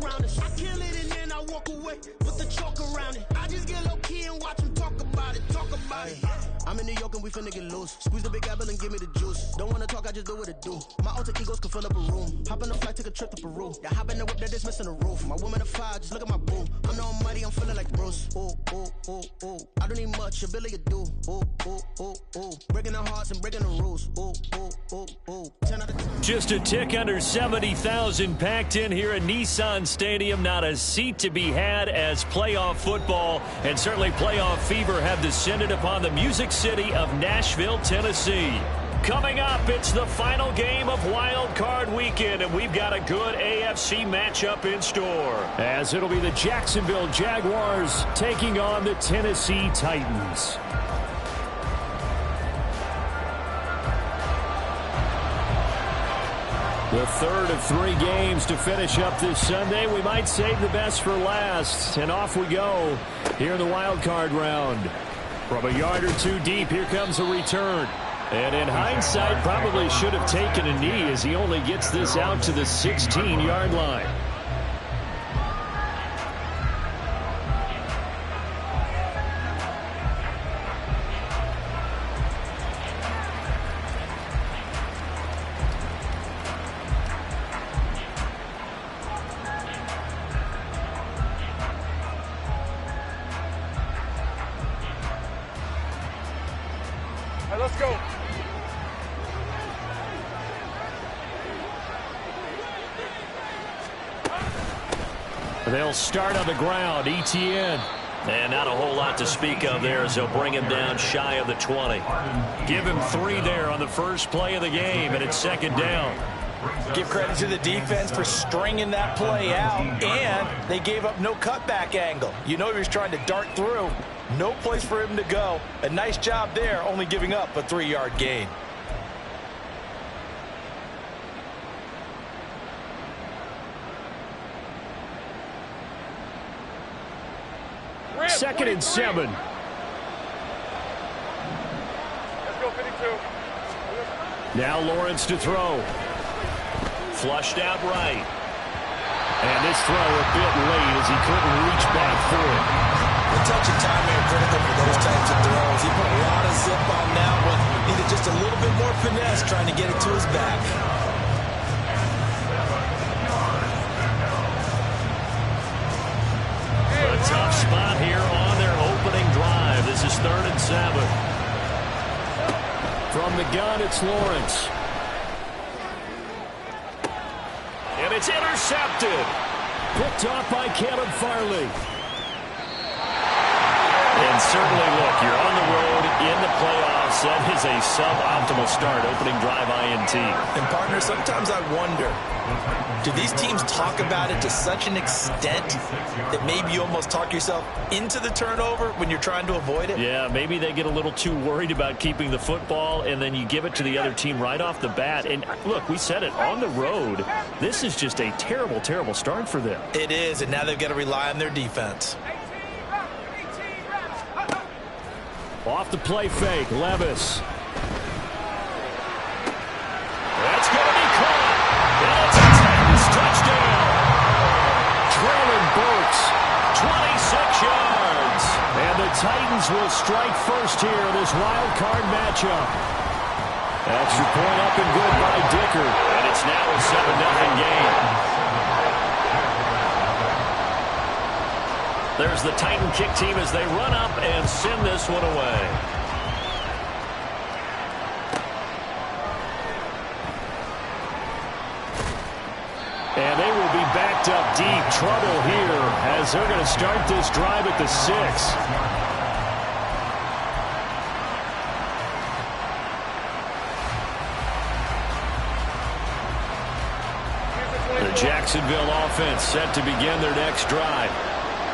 around us. I kill it and then I walk away with the chalk around it. I just get low key and watch them talk about it, I'm in New York and we finna get loose. Squeeze the big apple and give me the juice. Don't wanna talk, I just do what it do. My alter egos can fill up a room. Hop on a flight, take a trip to Peru. Yeah, hop in the whip that is missing the roof. My woman a fire, just look at my boo. I'm the almighty, I'm feeling like Bruce. Ooh, ooh, ooh, ooh. I don't need much, ability to do. Ooh, ooh, ooh, ooh. Breaking the hearts and breaking the rules. Ooh, ooh, ooh, ooh. 10 out of 10. Just a tick under 70,000 packed in here at Nissan Stadium. Not a seat to be had as playoff football and certainly playoff fever have descended upon the Music City of Nashville, Tennessee. Coming up, it's the final game of Wild Card Weekend, and we've got a good AFC matchup in store. As it'll be the Jacksonville Jaguars taking on the Tennessee Titans. The third of 3 games to finish up this Sunday. We might save the best for last. And off we go here in the wild card round. From a yard or two deep, here comes a return. And in hindsight, probably should have taken a knee as he only gets this out to the 16-yard line. Let's go. They'll start on the ground. ETN. And not a whole lot to speak of there as they'll bring him down shy of the 20. Give him 3 there on the first play of the game, and it's second down. Give credit to the defense for stringing that play out, and they gave up no cutback angle. You know he was trying to dart through. No place for him to go. A nice job there, only giving up a 3-yard gain. Second and 7. Let's go, 52. Now Lawrence to throw. Flushed out right. And this throw a bit late as he couldn't reach back for it. The touch and time are critical for those types of throws. He put a lot of zip on that one. Needed just a little bit more finesse trying to get it to his back. A tough spot here on their opening drive. This is 3rd and 7. From the gun, it's Lawrence. And it's intercepted. Picked off by Caleb Farley. And certainly, look, you're on the road in the playoffs. That is a suboptimal start, opening drive INT. And, partner, sometimes I wonder, do these teams talk about it to such an extent that maybe you almost talk yourself into the turnover when you're trying to avoid it? Yeah, maybe they get a little too worried about keeping the football, and then you give it to the other team right off the bat. And, look, we said it, on the road, this is just a terrible, terrible start for them. It is, and now they've got to rely on their defense. Off the play fake, Levis. That's going to be caught. And it's a Titans touchdown. Traylon Burks, 26 yards. And the Titans will strike first here in this wild card matchup. Extra point up and good by Dicker. And it's now a 7-0 game. There's the Titan kick team as they run up and send this one away. And they will be backed up deep. Trouble here as they're going to start this drive at the 6. The Jacksonville offense set to begin their next drive.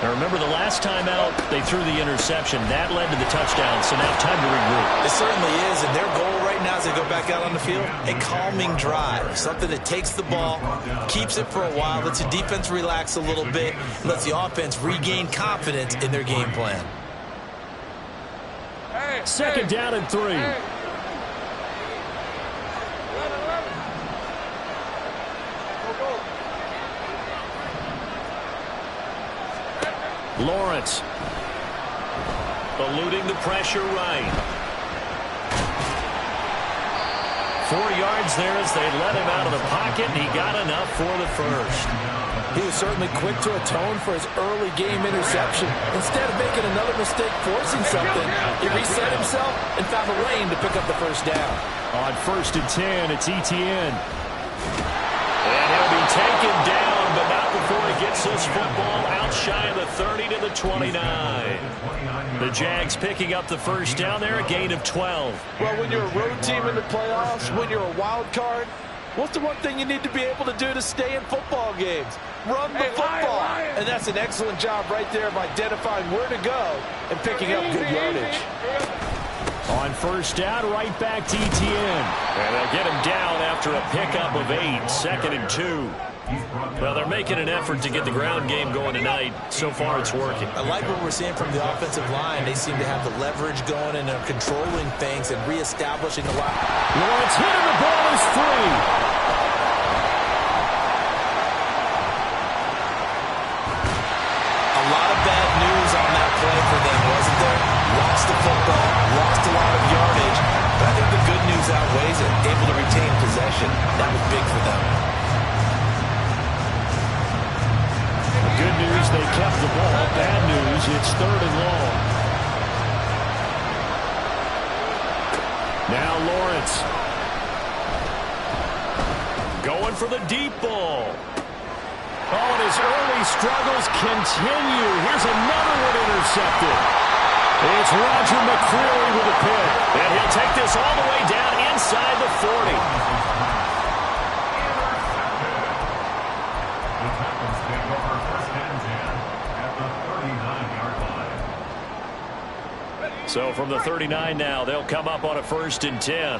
Now remember, the last time out, they threw the interception. That led to the touchdown, so now time to regroup. It certainly is, and their goal right now as they go back out on the field, a calming drive, something that takes the ball, keeps it for a while, lets the defense relax a little bit, lets the offense regain confidence in their game plan. Second down and 3. Lawrence. Eluding the pressure right. 4 yards there as they let him out of the pocket, and he got enough for the first. He was certainly quick to atone for his early game interception. Instead of making another mistake forcing something, he reset himself and found a lane to pick up the first down. On 1st and 10, it's ETN. And he'll be taken down, but not before he gets this football out shy of the 30 to the 29. The Jags picking up the first down there, a gain of 12. Well, when you're a road team in the playoffs, when you're a wild card, what's the one thing you need to be able to do to stay in football games? Run the football. And that's an excellent job right there of identifying where to go and picking up good yardage. On 1st down, right back to ETN. And they'll get him down after a pickup of 8, 2nd and 2. Well, they're making an effort to get the ground game going tonight. So far, it's working. I like what we're seeing from the offensive line. They seem to have the leverage going and are controlling things and reestablishing the line. Lawrence hit him. The ball is free. A lot of bad news on that play for them, wasn't there? Lost the football, lost a lot of yardage, but I think the good news outweighs it. Able to retain possession. That was big for them. Good news, they kept the ball. Bad news, it's 3rd and long. Now Lawrence. Going for the deep ball. Oh, and his early struggles continue. Here's another one intercepted. It's Roger McCreary with a pick. And he'll take this all the way down inside the 40. So from the 39 now, they'll come up on a 1st and 10.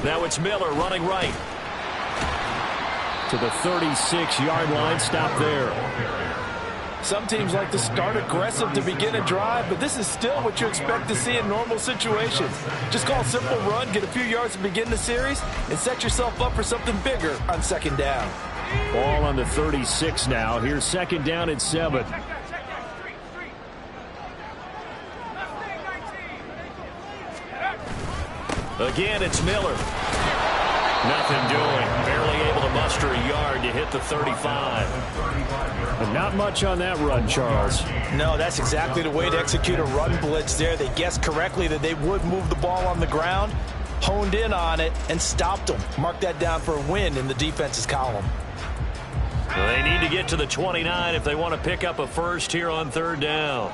Now it's Miller running right. To the 36-yard line, stop there. Some teams like to start aggressive to begin a drive, but this is still what you expect to see in normal situations. Just call a simple run, get a few yards to begin the series, and set yourself up for something bigger on 2nd down. Ball on the 36 now. Here's 2nd down and 7. Again, it's Miller. Nothing doing. Barely able to muster a yard to hit the 35. But not much on that run, Charles. No, that's exactly the way to execute a run blitz there. They guessed correctly that they would move the ball on the ground, honed in on it, and stopped them. Mark that down for a win in the defense's column. Well, they need to get to the 29 if they want to pick up a first here on 3rd down.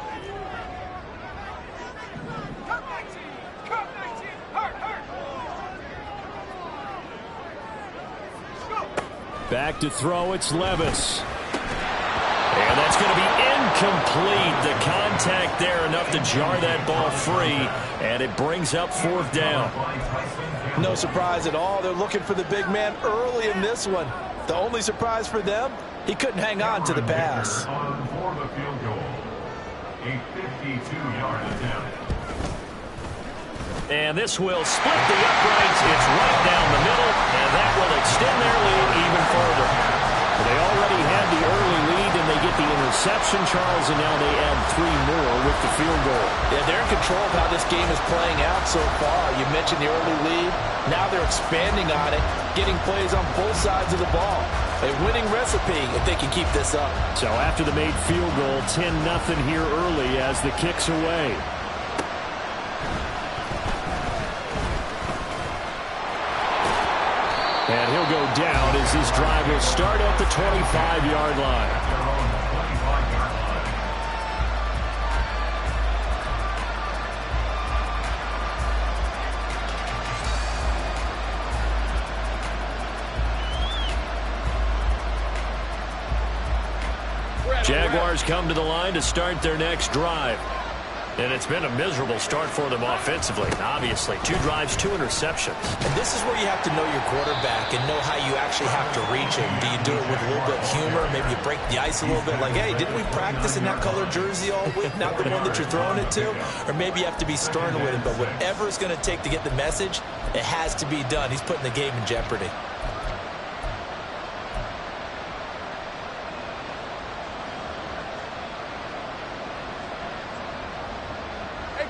Back to throw, it's Levis. And that's going to be incomplete. The contact there enough to jar that ball free, and it brings up 4th down. No surprise at all. They're looking for the big man early in this one. The only surprise for them, he couldn't hang on to the pass. For the field goal, a 52-yard attempt. And this will split the uprights. It's right down the middle, and that will extend their lead even further. They already had the early lead, and they get the interception, Charles, and now they add 3 more with the field goal. Yeah, they're in control of how this game is playing out so far. You mentioned the early lead. Now they're expanding on it, getting plays on both sides of the ball. A winning recipe if they can keep this up. So after the made field goal, 10-0 here early as the kick's away. And he'll go down as this drive will start at the 25-yard line. Jaguars come to the line to start their next drive. And it's been a miserable start for them offensively, obviously. 2 drives, 2 interceptions. And this is where you have to know your quarterback and know how you actually have to reach him. Do you do it with a little bit of humor? Maybe you break the ice a little bit. Like, hey, didn't we practice in that colored jersey all week? Not the one that you're throwing it to? Or maybe you have to be stern with him. But whatever it's going to take to get the message, it has to be done. He's putting the game in jeopardy.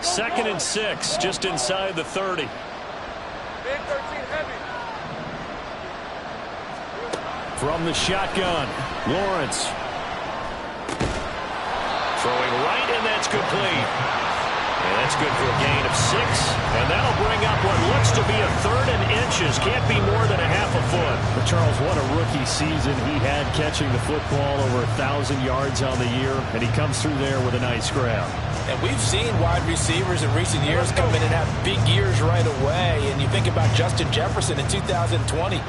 2nd and 6, just inside the 30. Big 13 heavy. From the shotgun, Lawrence. Throwing right, and that's complete. And that's good for a gain of 6. And that'll bring up what looks to be a 3rd and inches. Can't be more than a half a foot. But Charles, what a rookie season he had catching the football, over 1,000 yards on the year. And he comes through there with a nice grab. And we've seen wide receivers in recent years come in and have big years right away. And you think about Justin Jefferson in 2020.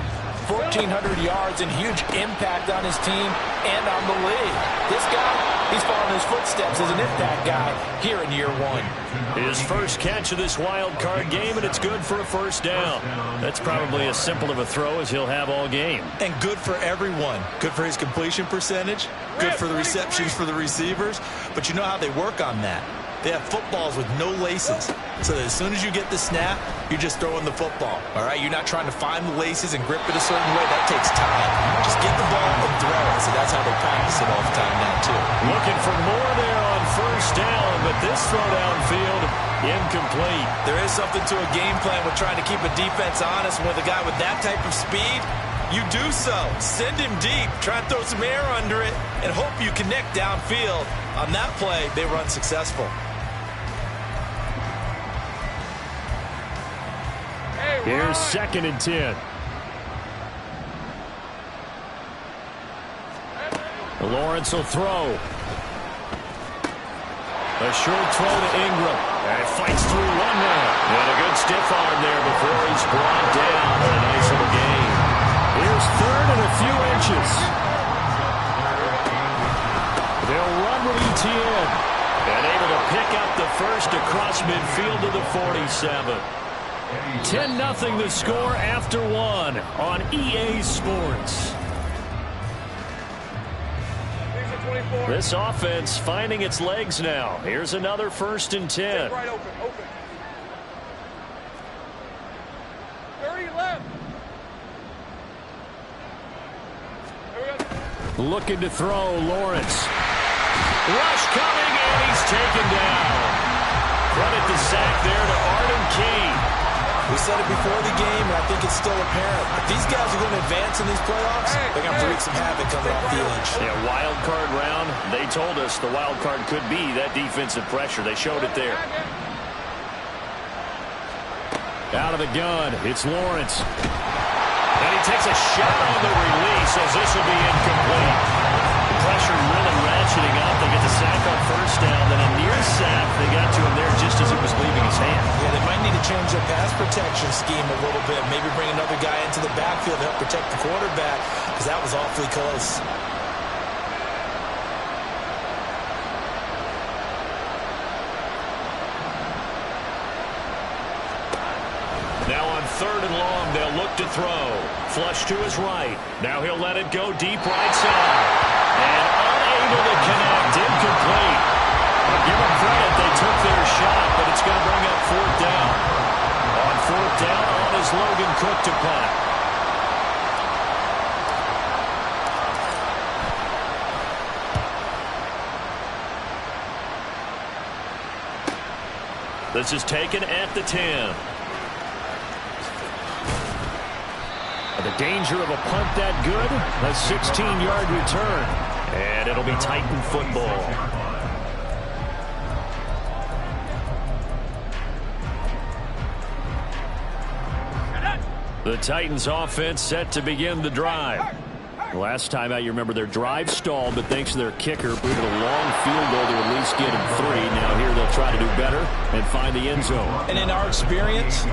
1,400 yards and huge impact on his team and on the league. This guy, he's following his footsteps as an impact guy here in year 1. His first catch of this wild card game, and it's good for a 1st down. That's probably as simple of a throw as he'll have all game. And good for everyone. Good for his completion percentage. Good for the receptions for the receivers. But you know how they work on that. They have footballs with no laces. So that as soon as you get the snap, you're just throwing the football. All right? You're not trying to find the laces and grip it a certain way. That takes time. Just get the ball and throw it. So that's how they practice it all the time now, too. Looking for more there on 1st down, but this throw downfield, incomplete. There is something to a game plan with trying to keep a defense honest. With a guy with that type of speed, you do so. Send him deep. Try and throw some air under it and hope you connect downfield. On that play, they run successful. Here's 2nd and 10. Lawrence will throw. A short throw to Ingram. And fights through one man. And a good stiff arm there before he's brought down. And a nice little gain. Here's 3rd and a few inches. They'll run with ETN. And able to pick up the 1st across midfield to the 47. 10-0 the score after 1 on EA Sports. This offense finding its legs now. Here's another 1st and 10. Right open. 30 left. Looking to throw, Lawrence. Rush coming, and he's taken down. Credit the sack there to Arden Key. We said it before the game, and I think it's still apparent. If these guys are going to advance in these playoffs, they're going to have to wreak some havoc coming off the edge. Yeah, wild card round. They told us the wild card could be that defensive pressure. They showed it there. Out of the gun, it's Lawrence. And he takes a shot on the release as this will be incomplete. The pressure really ratcheting up. They get the sack on 1st down. Then a near sack. They got to him there just as it was leaving his hand. Yeah, they might need to change their pass protection scheme a little bit. Maybe bring another guy into the backfield to help protect the quarterback, because that was awfully close. Now on 3rd and long, they'll look to throw. Flush to his right. Now he'll let it go deep right side. And unable to connect. Incomplete. I'll give them credit. They took their shot, but it's going to bring up 4th down. On 4th down, on is Logan Cook to punt. This is taken at the 10. The danger of a punt that good, a 16-yard return. And it'll be Titan football. The Titans offense set to begin the drive. Last time out, you remember their drive stalled, but thanks to their kicker, booted a long field goal to at least get him 3. Now here they'll try to do better and find the end zone. And in our experience,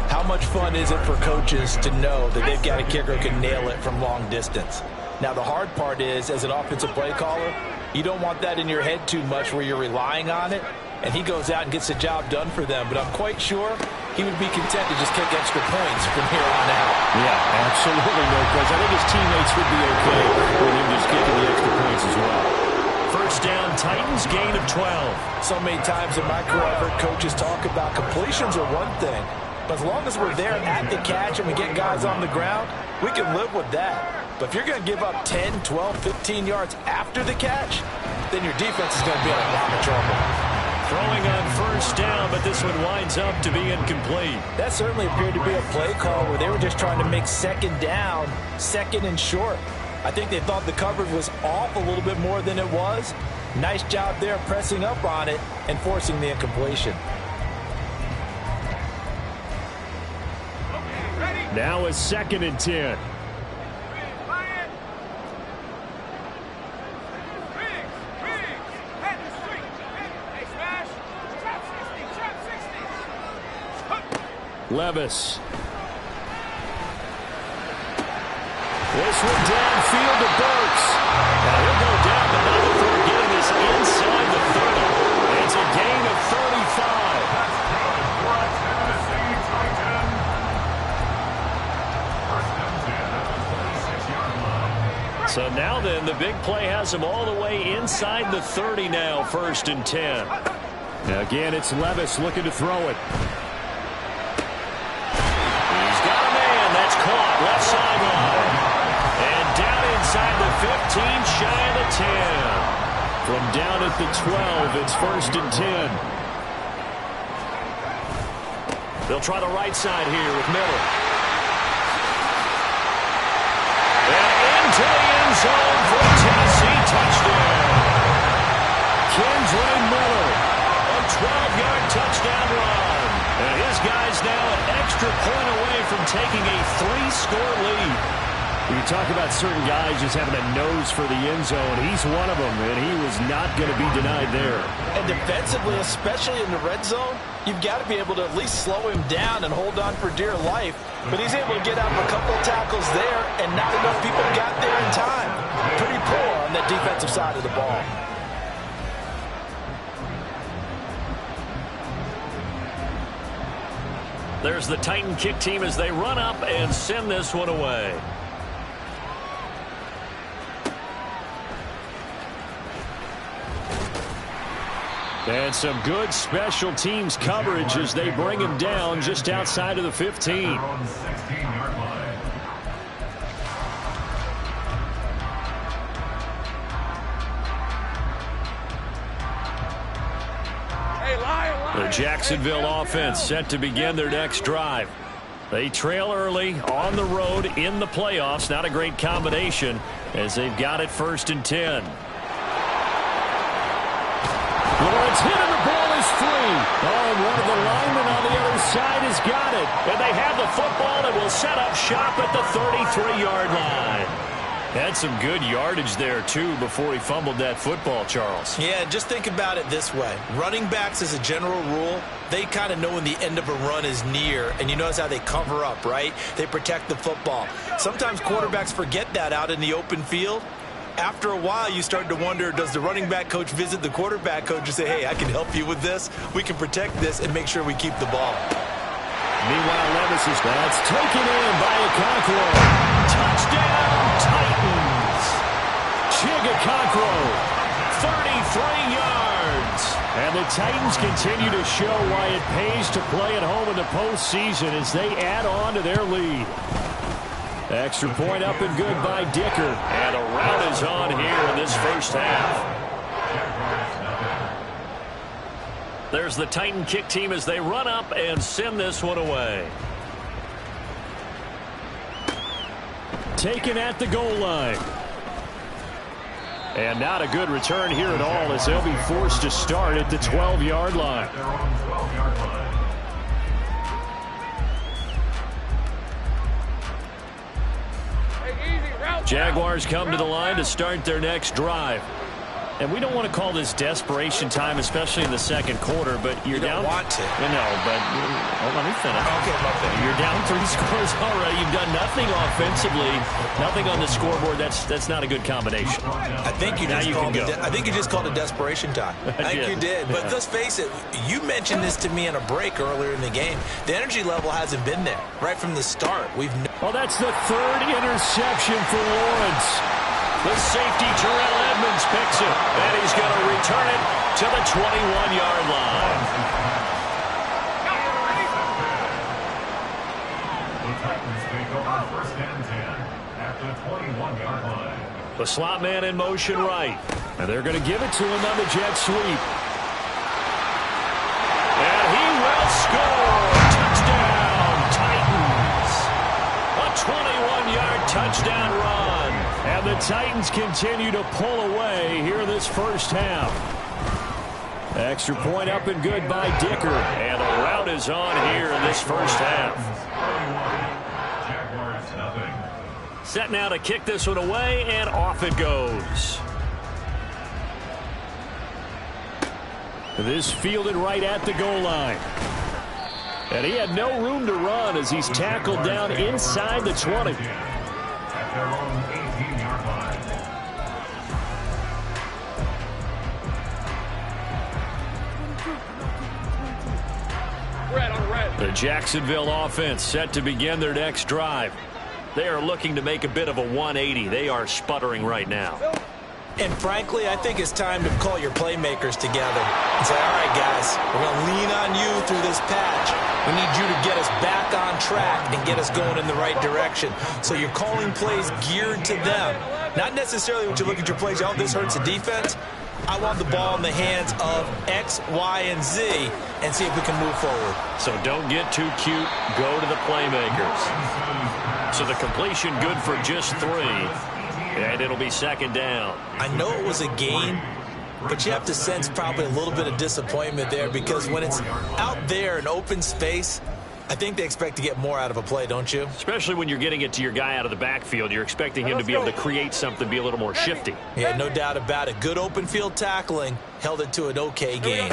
how much fun is it for coaches to know that they've got a kicker who can nail it from long distance? Now, the hard part is, as an offensive play caller, you don't want that in your head too much where you're relying on it, and he goes out and gets the job done for them. But I'm quite sure he would be content to just kick extra points from here on out. Yeah, absolutely no question. I think his teammates would be okay with him just kicking the extra points as well. 1st down, Titans, gain of 12. So many times in my career, I've heard coaches talk about completions are one thing, but as long as we're there at the catch and we get guys on the ground, we can live with that. But if you're going to give up 10, 12, 15 yards after the catch, then your defense is going to be in a lot of trouble. throwing on first down, but this one winds up to be incomplete. That certainly appeared to be a play call where they were just trying to make second down, second and short. I think they thought the coverage was off a little bit more than it was. Nice job there pressing up on it and forcing the incompletion. Now a 2nd and 10. Levis. This one downfield to Burks. Now he'll go down, but not before getting this inside the 30. It's a gain of 35. So now then, the big play has him all the way inside the 30 now, 1st and 10. Now again, it's Levis looking to throw it. He's got a man. That's caught. Left sideline. And down inside the 15, shy of the 10. From down at the 12, it's 1st and 10. They'll try the right side here with Miller. And into the end zone for a Tennessee touchdown. Kendra Miller, a 12-yard touchdown run. And his guy's now an extra point away from taking a 3-score lead. You talk about certain guys just having a nose for the end zone. He's one of them, and he was not going to be denied there. And defensively, especially in the red zone, you've got to be able to at least slow him down and hold on for dear life. But he's able to get out of a couple of tackles there, and not enough people got there in time. Pretty poor on that defensive side of the ball. There's the Titan kick team as they run up and send this one away. And some good special teams coverage as they bring him down just outside of the 15. The Jacksonville offense set to begin their next drive. They trail early on the road in the playoffs. Not a great combination as they've got it 1st and 10. It's hit and the ball is free. Oh, and one of the linemen on the other side has got it. And they have the football and will set up shop at the 33-yard line. Had some good yardage there, too, before he fumbled that football, Charles. Yeah, just think about it this way. Running backs, as a general rule, they kind of know when the end of a run is near, and you notice how they cover up, right? They protect the football. Sometimes quarterbacks forget that out in the open field. After a while, you start to wonder, does the running back coach visit the quarterback coach and say, hey, I can help you with this. We can protect this and make sure we keep the ball. Meanwhile, Levis is that's taken in by Okonkwo. Touchdown, Titans. Chigakonkwo, 33 yards. And the Titans continue to show why it pays to play at home in the postseason as they add on to their lead. Extra point up and good by Dicker. And a rout is on here in this first half. There's the Titan kick team as they run up and send this one away. Taken at the goal line. And not a good return here at all as they'll be forced to start at the 12-yard line. Jaguars come to the line to start their next drive. And we don't want to call this desperation time, especially in the second quarter, but you're down. You don't want to. No, but let me finish. Okay, you're down 3 scores already. You've done nothing offensively, nothing on the scoreboard. That's not a good combination. I think you just called it desperation time. I think you did. But let's face it, you mentioned this to me in a break earlier in the game. The energy level hasn't been there right from the start. Well, that's the 3rd interception for Lawrence. The safety, Terrell Edmonds, picks it, and he's going to return it to the 21-yard line. The Titans take over 1st and 10 at the 21-yard line. The slot man in motion right. And they're going to give it to him on the jet sweep. 21-yard touchdown run. And the Titans continue to pull away here this first half. Extra point up and good by Dicker. And the route is on here in this first half. Set now to kick this one away, and off it goes. This fielded right at the goal line. And he had no room to run as he's tackled down inside the 20. At their own 18-yard line. Red on red. The Jacksonville offense set to begin their next drive. They are looking to make a bit of a 180. They are sputtering right now. And frankly, I think it's time to call your playmakers together and say, all right, guys, we're going to lean on you through this patch. We need you to get us back on track and get us going in the right direction. So you're calling plays geared to them. Not necessarily when you look at your plays, oh, this hurts the defense. I want the ball in the hands of X, Y, and Z and see if we can move forward. So don't get too cute. Go to the playmakers. So the completion good for just 3. And it'll be second down. I know it was a gain, but you have to sense probably a little bit of disappointment there because when it's out there in open space, I think they expect to get more out of a play, don't you? Especially when you're getting it to your guy out of the backfield. You're expecting him to be able to create something, be a little more shifty. Yeah, no doubt about it. Good open field tackling held it to an okay gain.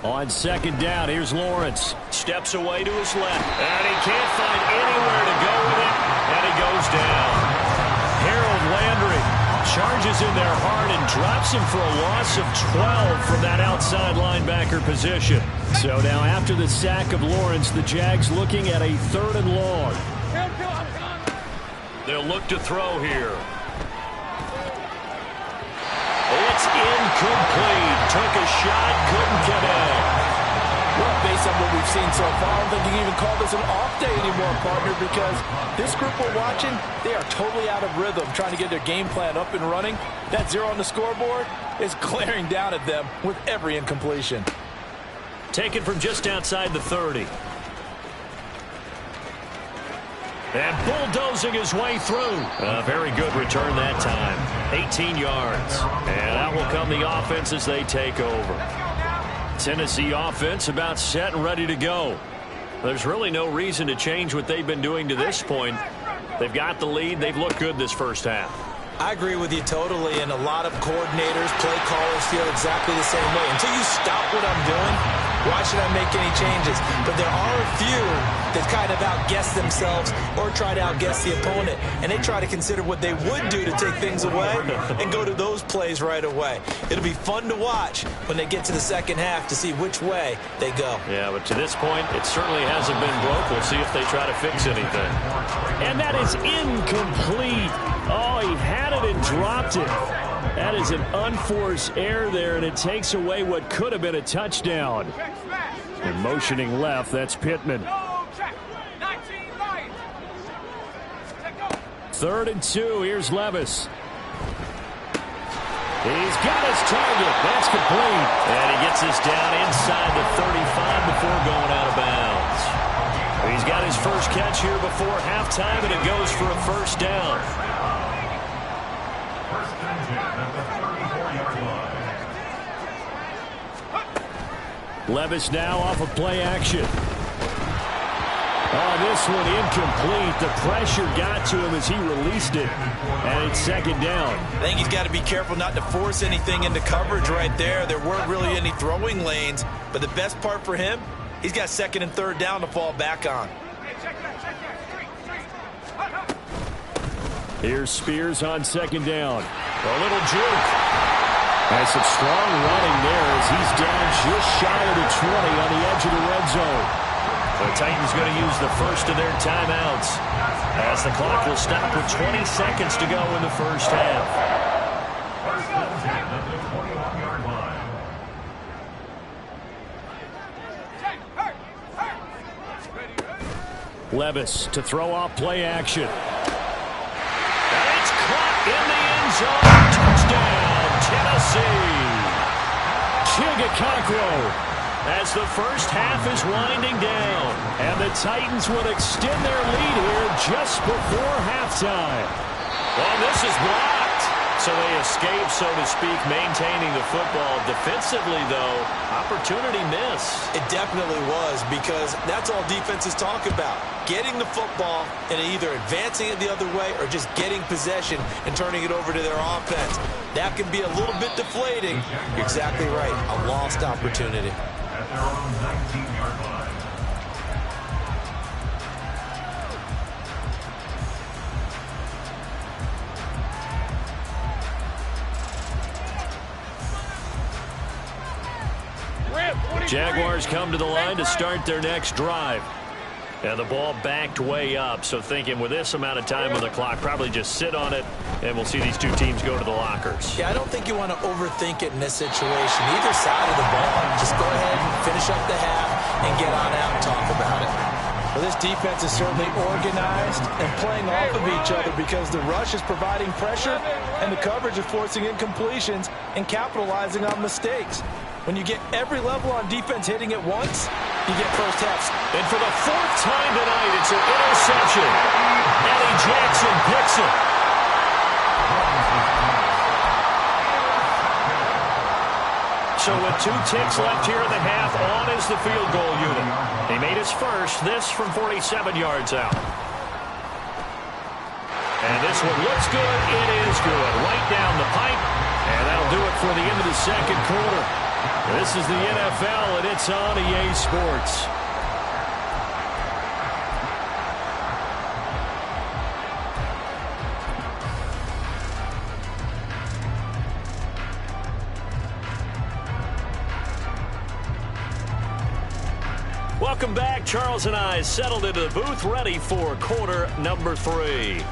On second down, here's Lawrence. Steps away to his left, and he can't find anywhere to go with it, and he goes down. Harold Landry charges in there hard and drops him for a loss of 12 from that outside linebacker position. So now after the sack of Lawrence, the Jags looking at a 3rd and long. They'll look to throw here. It's incomplete. Took a shot, couldn't connect. Well, based on what we've seen so far, I don't think you can even call this an off day anymore, partner, because this group we're watching, they are totally out of rhythm, trying to get their game plan up and running. That 0 on the scoreboard is glaring down at them with every incompletion. Taken from just outside the 30. And bulldozing his way through. A very good return that time. 18 yards. And out will come the offense as they take over. Tennessee offense about set and ready to go. There's really no reason to change what they've been doing to this point. They've got the lead. They've looked good this first half. I agree with you totally, and a lot of coordinators, play callers feel exactly the same way. Until you stop what I'm doing, why should I make any changes? But there are a few that kind of outguess themselves or try to outguess the opponent, and they try to consider what they would do to take things away and go to those plays right away. It'll be fun to watch when they get to the second half to see which way they go. Yeah, but to this point, it certainly hasn't been broke. We'll see if they try to fix anything. And that is incomplete. Oh, he had it and dropped it. That is an unforced error there, and it takes away what could have been a touchdown. And motioning left, that's Pittman. 3rd and 2, here's Levis. He's got his target. That's complete. And he gets us down inside the 35 before going out of bounds. He's got his first catch here before halftime, and it goes for a first down. First and 10 at the 34-yard line. Levis now off of play action. Oh, this one incomplete. The pressure got to him as he released it. And it's second down. I think he's got to be careful not to force anything into coverage right there. There weren't really any throwing lanes. But the best part for him, he's got 2nd and 3rd down to fall back on. Here's Spears on 2nd down. A little juke. That's some strong running there as he's down just shy of the 20 on the edge of the red zone. The Titans going to use the first of their timeouts as the clock will stop with 20 seconds to go in the first half. First and 10 at the 21-yard line. Levis to throw off play action. And it's caught in the end zone. Touchdown, Tennessee. Chigaconkro as the first half is winding down. And the Titans would extend their lead here just before halftime. Well, this is blocked. So they escape, so to speak, maintaining the football. Defensively, though, opportunity miss. It definitely was, because that's all defenses talk about. Getting the football and either advancing it the other way or just getting possession and turning it over to their offense. That can be a little bit deflating. You're exactly right. A lost opportunity. At their own 19-yard line. Jaguars come to the line to start their next drive. And the ball backed way up, so thinking with this amount of time on the clock, probably just sit on it, and we'll see these two teams go to the lockers. Yeah, I don't think you want to overthink it in this situation. Either side of the ball, just go ahead and finish up the half and get on out and talk about it. Well, this defense is certainly organized and playing off of each other because the rush is providing pressure and the coverage is forcing incompletions and capitalizing on mistakes. When you get every level on defense hitting at once, you get first half. And for the fourth time tonight, it's an interception. Eddie Jackson picks it. So with 2 ticks left here in the half, on is the field goal unit. He made his first, this from 47 yards out. And this one looks good. It is good. Right down the pipe. And that'll do it for the end of the second quarter. This is the NFL, and it's on EA Sports. Welcome back. Charles and I settled into the booth, ready for quarter number 3.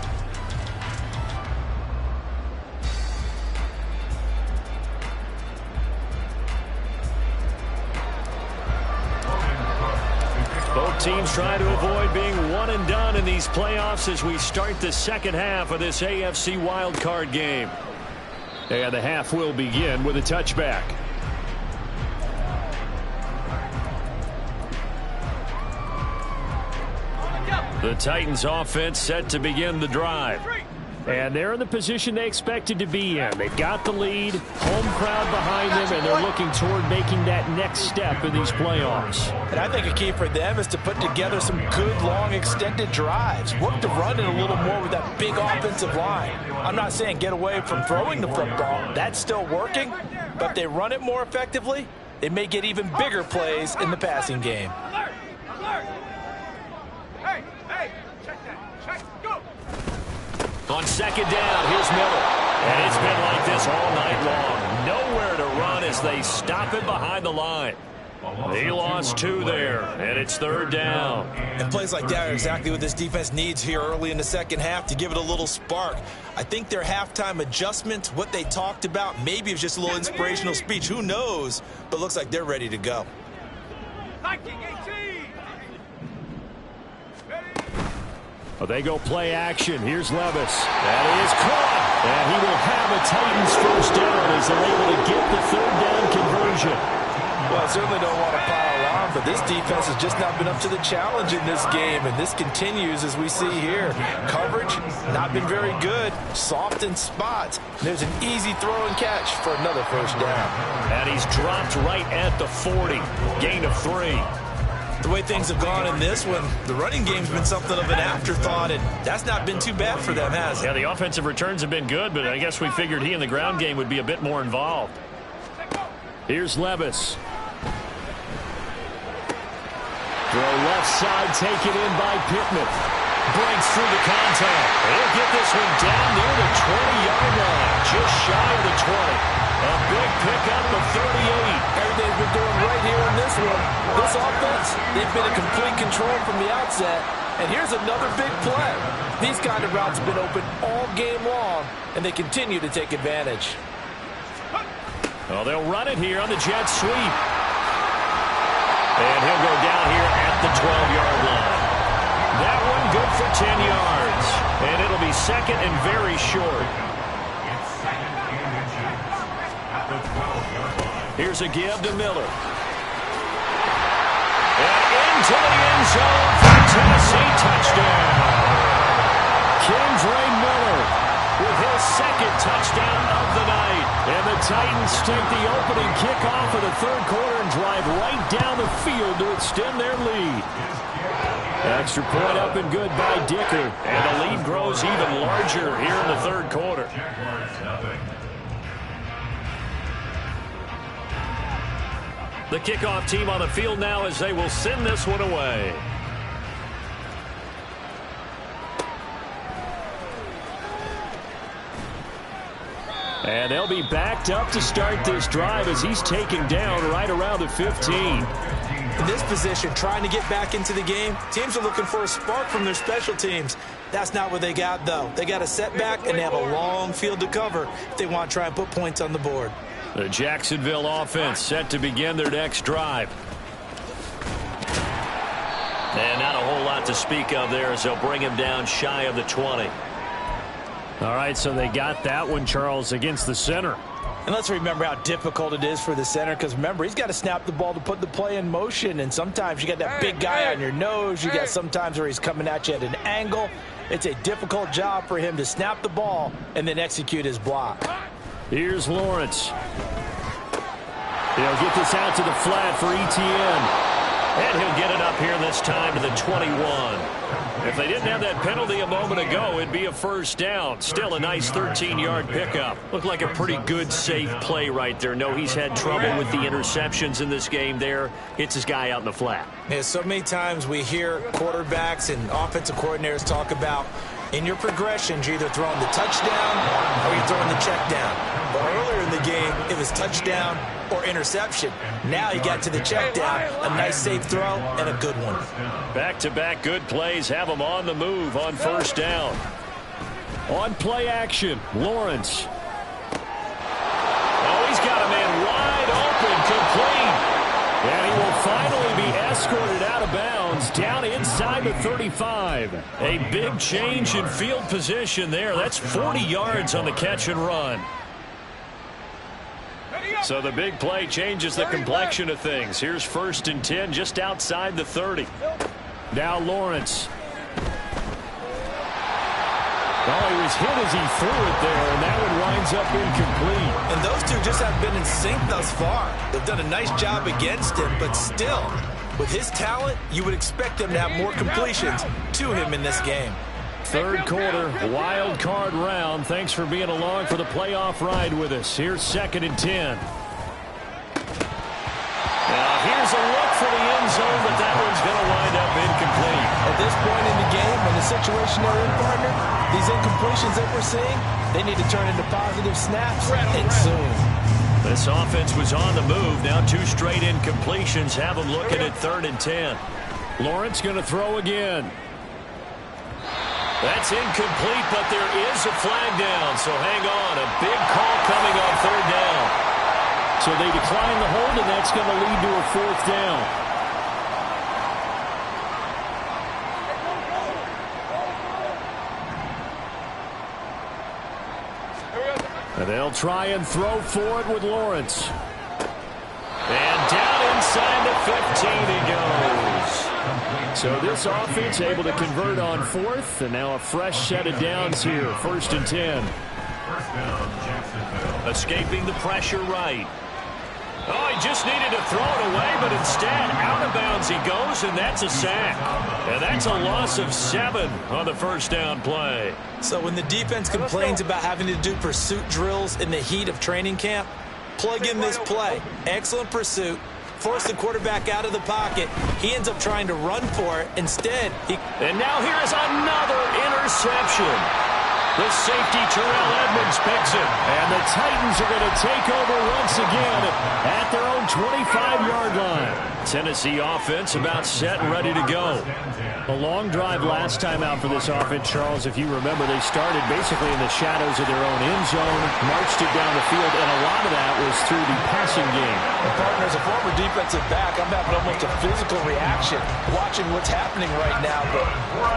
Both teams trying to avoid being one and done in these playoffs as we start the second half of this AFC wildcard game. And the half will begin with a touchback. The Titans offense set to begin the drive. And they're in the position they expected to be in. They've got the lead, home crowd behind them, and they're looking toward making that next step in these playoffs. And I think a key for them is to put together some good, long, extended drives. Work to run it a little more with that big offensive line. I'm not saying get away from throwing the football. That's still working. But if they run it more effectively, they may get even bigger plays in the passing game. On second down, here's Miller. And it's been like this all night long. Nowhere to run as they stop it behind the line. He lost 2 there, and it's third down. And plays like that are exactly what this defense needs here early in the second half to give it a little spark. I think their halftime adjustment, what they talked about, maybe it was just a little inspirational speech. Who knows? But looks like they're ready to go. Well, they go play action. Here's Levis. That is caught. And he will have a Titans first down as they're able to get the third down conversion. Well, I certainly don't want to pile on, but this defense has just not been up to the challenge in this game, and this continues as we see here. Coverage, not been very good. Soft in spots. There's an easy throw and catch for another first down. And he's dropped right at the 40. Gain of 3. The way things have gone in this one, the running game's been something of an afterthought, and that's not been too bad for them, has it? Yeah, the offensive returns have been good, but I guess we figured he in the ground game would be a bit more involved. Here's Levis. Throw left side, taken in by Pittman. Breaks through the contact. He'll get this one down near the 20-yard line, just shy of the 20. A big pickup of 38. Everything's been doing right here in this one. This offense, they've been in complete control from the outset. And here's another big play. These kind of routes have been open all game long, and they continue to take advantage. Well, they'll run it here on the jet sweep. And he'll go down here at the 12-yard line. That one good for 10 yards. And it'll be second and very short. Here's a give to Miller. into the end zone for Tennessee touchdown. Kendra Miller with his second touchdown of the night. And the Titans take the opening kickoff of the third quarter and drive right down the field to extend their lead. Extra point up and good by Dicker. And the lead grows even larger here in the third quarter. The kickoff team on the field now as they will send this one away. And they'll be backed up to start this drive as he's taken down right around the 15. In this position, trying to get back into the game, teams are looking for a spark from their special teams. That's not what they got, though. They got a setback, and they have a long field to cover if they want to try and put points on the board. The Jacksonville offense set to begin their next drive. And not a whole lot to speak of there as they'll bring him down shy of the 20. All right, so they got that one, Charles, against the center. And let's remember how difficult it is for the center, because remember, he's got to snap the ball to put the play in motion, and sometimes you got that big guy on your nose. You got sometimes where he's coming at you at an angle. It's a difficult job for him to snap the ball and then execute his block. Here's Lawrence. He'll get this out to the flat for ETN. And he'll get it up here this time to the 21. If they didn't have that penalty a moment ago, it'd be a first down. Still a nice 13-yard pickup. Looked like a pretty good, safe play right there. No, he's had trouble with the interceptions in this game there. Hits his guy out in the flat. Yeah, so many times we hear quarterbacks and offensive coordinators talk about in your progressions, you're either throwing the touchdown or you're throwing the check down. But earlier in the game, it was touchdown or interception. Now he got to the check down, a nice safe throw, and a good one. Back-to-back good plays have him on the move on first down. On play action, Lawrence. Oh, he's got a man wide open, complete. And he will finally be escorted out of bounds down inside the 35. A big change in field position there. That's 40 yards on the catch and run. So the big play changes the complexion of things. Here's 1st and 10 just outside the 30. Now Lawrence. Oh, he was hit as he threw it there, and that one winds up incomplete. And those two just have been in sync thus far. They've done a nice job against him, but still, with his talent, you would expect him to have more completions to him in this game. Third quarter, wild card round. Thanks for being along for the playoff ride with us. Here's 2nd and 10. Now here's a look for the end zone, but that one's going to wind up incomplete. At this point in the game, when the situation they're in, partner, these incompletions that we're seeing, they need to turn into positive snaps, and soon. This offense was on the move. Now 2 straight incompletions have them looking at 3rd and 10. Lawrence going to throw again. That's incomplete, but there is a flag down, so hang on. A big call coming on 3rd down. So they decline the hold, and that's going to lead to a 4th down. And they'll try and throw forward with Lawrence. And down inside the 15 he goes. So this offense able to convert on 4th, and now a fresh set of downs here. 1st and 10. Escaping the pressure right. Oh, he just needed to throw it away, but instead, out of bounds he goes, and that's a sack. And that's a loss of 7 on the first down play. So when the defense complains about having to do pursuit drills in the heat of training camp, plug in this play. Excellent pursuit. Force the quarterback out of the pocket. He ends up trying to run for it. Instead, he... And now here is another interception. The safety, Terrell Edmonds, picks it. And the Titans are going to take over once again at their own 25-yard line. Tennessee offense about set and ready to go. A long drive last time out for this offense, Charles. If you remember, they started basically in the shadows of their own end zone, marched it down the field, and a lot of that was through the passing game. And partner, as a former defensive back, I'm having almost a physical reaction watching what's happening right now. But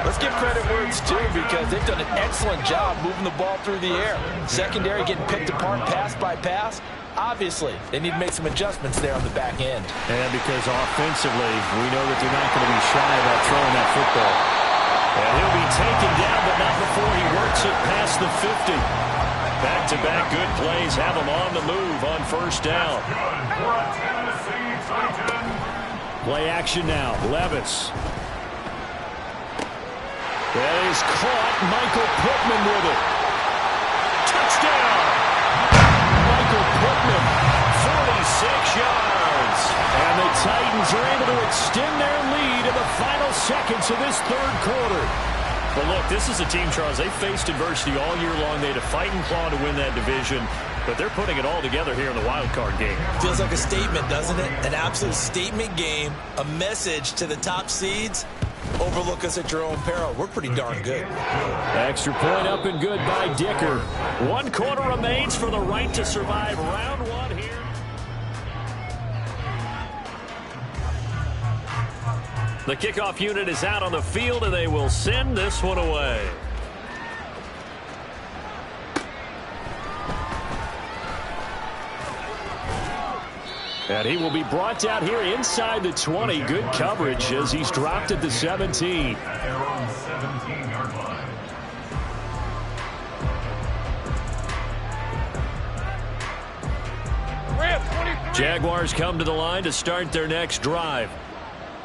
let's give credit where it's due, because they've done an excellent job moving the ball through the air. Secondary getting picked apart pass by pass. Obviously, they need to make some adjustments there on the back end. And because offensively, we know that they're not going to be shy about throwing that football. And he'll be taken down, but not before he works it past the 50. Back-to-back good plays have him on the move on first down. Play action now. Levis. That is caught. Michael Pittman with it. Touchdown! Michael Pittman, 46 yards. And the Titans are able to extend their lead in the final seconds of this third quarter. But look, this is a team, Charles, they faced adversity all year long. They had to fight and claw to win that division. But they're putting it all together here in the wild card game. Feels like a statement, doesn't it? An absolute statement game, a message to the top seeds. Overlook us at your own peril. We're pretty darn good. Extra point up and good by Dicker. 1 quarter remains for the right to survive round one here. The kickoff unit is out on the field, and they will send this one away. And he will be brought down here inside the 20. Good coverage as he's dropped at the 17. At their own 17-yard line. Jaguars come to the line to start their next drive.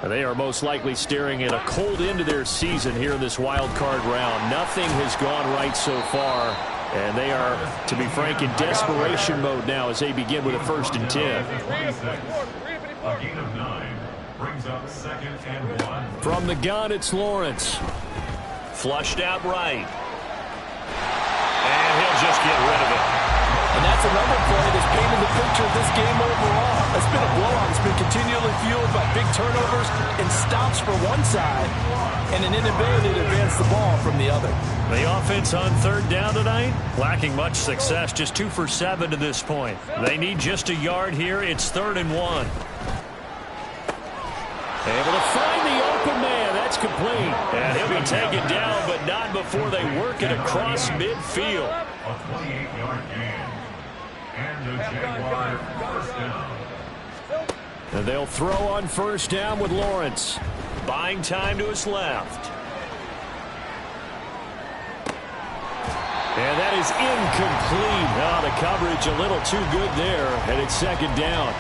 They are most likely staring at a cold end to their season here in this wild card round. Nothing has gone right so far, and they are, to be frank, in desperation mode now as they begin with a 1st and 10. A gain of 9 brings up 2nd and 1. From the gun, it's Lawrence. Flushed out right. And he'll just get rid of it. And that's another play that's painted the picture of this game overall. It's been a blowout. It's been continually fueled by big turnovers and stops for one side and an inability to advance the ball from the other. The offense on 3rd down tonight, lacking much success, just 2 for 7 to this point. They need just a yard here. It's 3rd and 1. Able to find the open man. That's complete. And he'll be taken down, but not before they work it across midfield. A 28-yard gain. And the Jaguars 1st down. And they'll throw on 1st down with Lawrence. Buying time to his left. And that is incomplete. Oh, the coverage a little too good there. And it's 2nd down.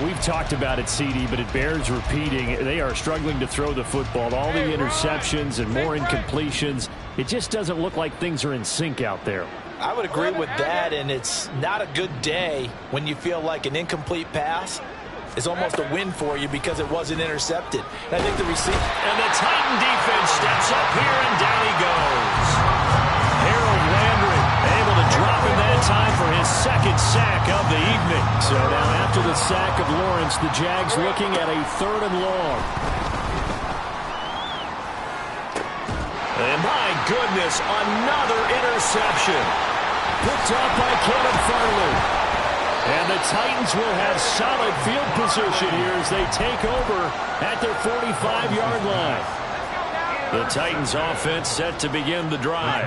We've talked about it, CD, but it bears repeating. They are struggling to throw the football. All the interceptions and more incompletions. It just doesn't look like things are in sync out there. I would agree with that, and it's not a good day when you feel like an incomplete pass is almost a win for you because it wasn't intercepted. And I think the receiver... And the Titan defense steps up here, and down he goes. Harold Landry able to drop him that time for his 2nd sack of the evening. So now after the sack of Lawrence, the Jags looking at a 3rd and long. And my goodness, another interception. Picked up by Kevin Farley. And the Titans will have solid field position here as they take over at their 45-yard line. The Titans offense set to begin the drive.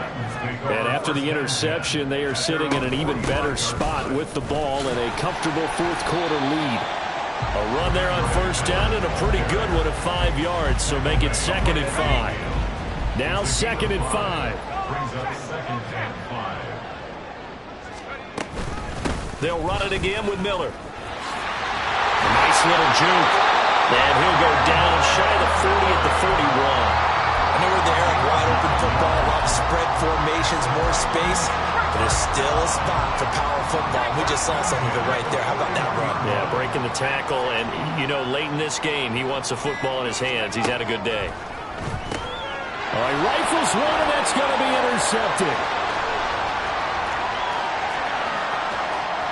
And after the interception, they are sitting in an even better spot with the ball and a comfortable 4th quarter lead. A run there on 1st down and a pretty good one of 5 yards, so make it 2nd and 5. Now 2nd and 5. Brings up 2nd and 5. They'll run it again with Miller. A nice little juke. And he'll go down shy of the 40 at the 41. I know we're there, wide open football, a lot of spread formations, more space, but there's still a spot for power football. We just saw some of it right there. How about that run? Yeah, breaking the tackle, and, you know, late in this game, he wants the football in his hands. He's had a good day. All right, rifles one, and that's going to be intercepted.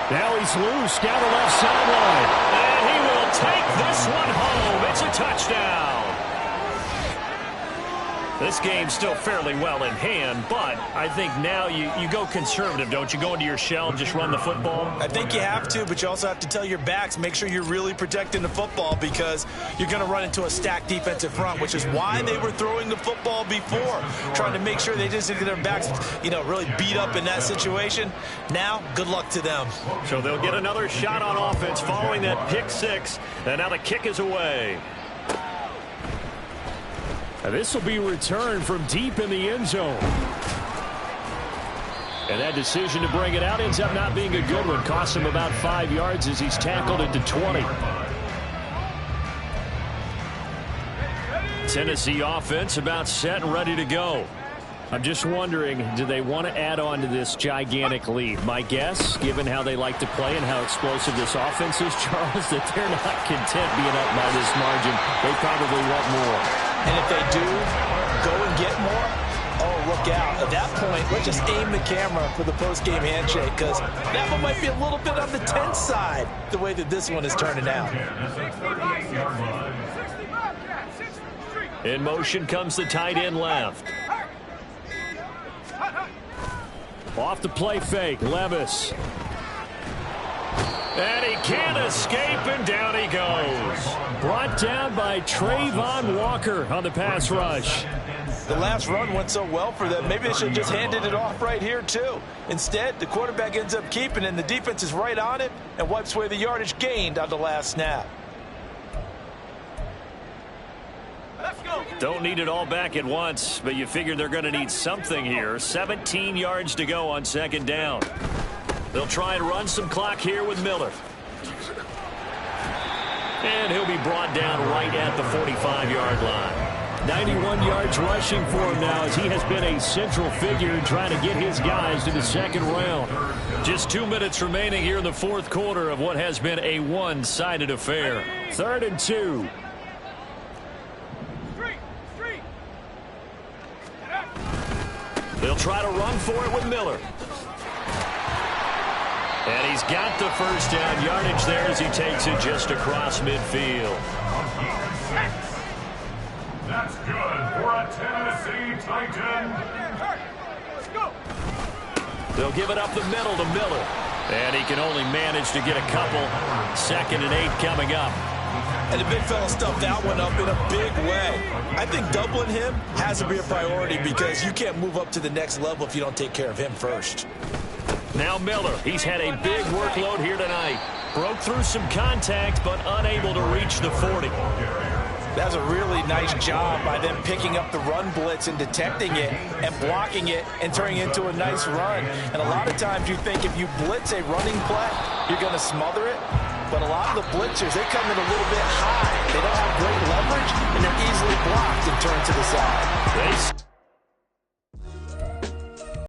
Now he's loose down the left sideline. And he will take this one home. It's a touchdown. This game's still fairly well in hand, but I think now you go conservative, don't you? Go into your shell and just run the football? I think you have to, but you also have to tell your backs, make sure you're really protecting the football because you're going to run into a stacked defensive front, which is why they were throwing the football before, trying to make sure they just get their backs, really beat up in that situation. Now, good luck to them. So they'll get another shot on offense following that pick six, and now the kick is away. This will be returned from deep in the end zone. And that decision to bring it out ends up not being a good one. Costs him about 5 yards as he's tackled into 20. Tennessee offense about set and ready to go. I'm just wondering, do they want to add on to this gigantic lead? My guess, given how they like to play and how explosive this offense is, Charles, that they're not content being up by this margin. They probably want more. And if they do go and get more, oh, look out. At that point, let's just aim the camera for the post-game handshake because that one might be a little bit on the tense side, the way that this one is turning out. In motion comes the tight end left. Off the play fake, Levis. And he can't escape, and down he goes. Brought down by Trayvon Walker on the pass rush. The last run went so well for them, maybe they should have just handed it off right here, too. Instead, the quarterback ends up keeping it, and the defense is right on it and wipes away the yardage gained on the last snap. Don't need it all back at once, but you figure they're going to need something here. 17 yards to go on second down. They'll try and run some clock here with Miller. And he'll be brought down right at the 45-yard line. 91 yards rushing for him now as he has been a central figure trying to get his guys to the second round. Just 2 minutes remaining here in the fourth quarter of what has been a one-sided affair. 3rd and 2. They'll try to run for it with Miller. And he's got the first down yardage there as he takes it just across midfield. That's good for a Tennessee Titan. They'll give it up the middle to Miller. And he can only manage to get a couple. 2nd and 8 coming up. And the big fella stuffed that one up in a big way. I think doubling him has to be a priority because you can't move up to the next level if you don't take care of him first. Now Miller, he's had a big workload here tonight. Broke through some contact, but unable to reach the 40. That's a really nice job by them picking up the run blitz and detecting it and blocking it and turning it into a nice run. And a lot of times you think if you blitz a running play, you're going to smother it. But a lot of the blitzers, they come in a little bit high. They don't have great leverage, and they're easily blocked and turned to the side.